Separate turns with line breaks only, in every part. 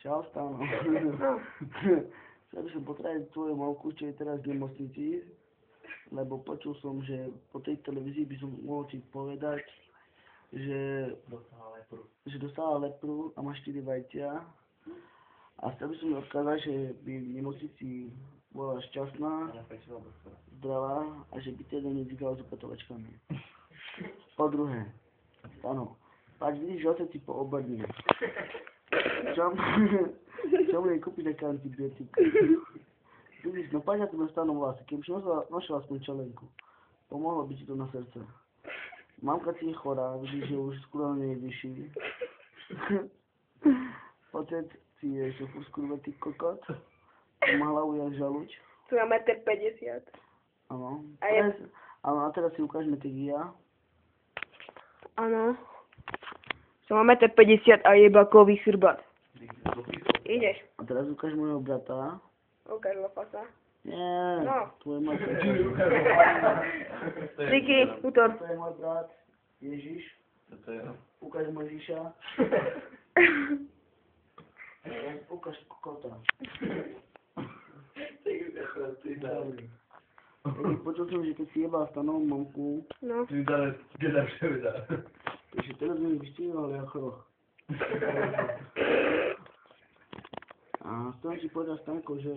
Čau, Stano. Chcel by som potradiť tvoju mamku, čo je teraz v nemocnici, lebo počul som, že po tej televízii by som mohol ti povedať, že dostala lepru a má 4 vajcia. A chcel by som jej odkázať, že by v nemocnici bola šťastná, zdravá a že by teda nezíkala s upetovačkami. Po druhé, Stano, pač vidíš, že otec si poobrní. Čo mu jej kúpiť také antibiotika? Vidíš, no pač na tebe stanú vlasy, keby si nošila aspoň čelenku. Pomohlo by ti to na srdce. Mamka ti je chorá, vidíš, že už skoro nie je vyšší. Otec si je ešte furt skurvetý kokot. Má hlavu jak žaluč.
Tu má 1,50 m.
Áno.
Áno,
a teraz si ukážeme Tegia.
Áno. Som má 1,50 m a je bakový chrbát. Ideš.
A teraz ukáž môjho brata.
Ukáž lopasa.
Nie,
No.
tvoj môj brat.
Díky, útor.
To je môj brat, Ježiš. Ukáž Mojžiša. Ukáž kokota. Počul som, že keď si jebal Stanovú mamku,
No.
takže teraz mi vystihol ako roh. A chcem ti povedať, Stanko, že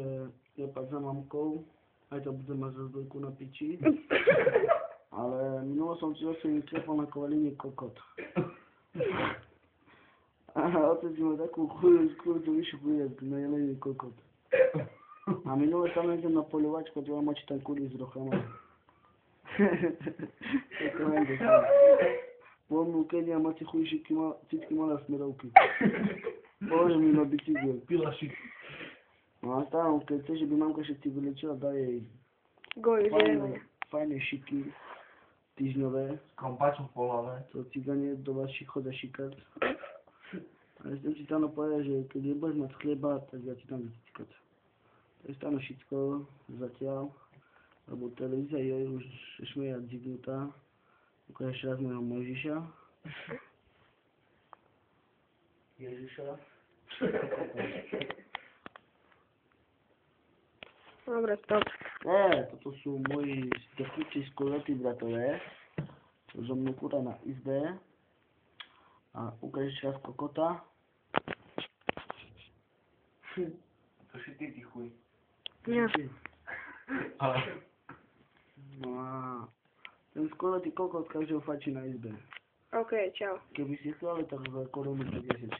nepad za mamkou, aj to budem mať za zdojku na piči. Ale minulo som ti zase trepol na kovalíne kokot. A otec si mal takú skôr to vyššiu chudiatku na jelení kokot. A minule tam idem na poľovačku, tu mám oči tam kúri s rochama. To nejde sa. Pomnú, keď ja máte chujší citky malé smerovky. Polož mi na bicykel.
Pilašik.
No a stále, keď chceš, že by mamka všetci vylečila, daj jej
Goj,
fajné šiky týždňové.
Kompačom polané.
To ciganie do vašich choda šikať. A ja chcem ti tam povedať, že keď nebudeš mať chleba, tak ja ti tam vycikať. To je stále všetko zatiaľ, lebo televízia je už šmeja dzidnutá. Ukáž ešte raz môjho Mojžiša. Ježiša.
Dobre, stop.
Toto sú moji technici skôrletí bratové, čo so mnou kúra na izbe. A ukáž ešte raz kokota.
To si ty chuj.
Nie.
No a ten skôrletý kokot každého fačí na izbe.
OK, čau.
Keby si chceli, tak za korunu 50.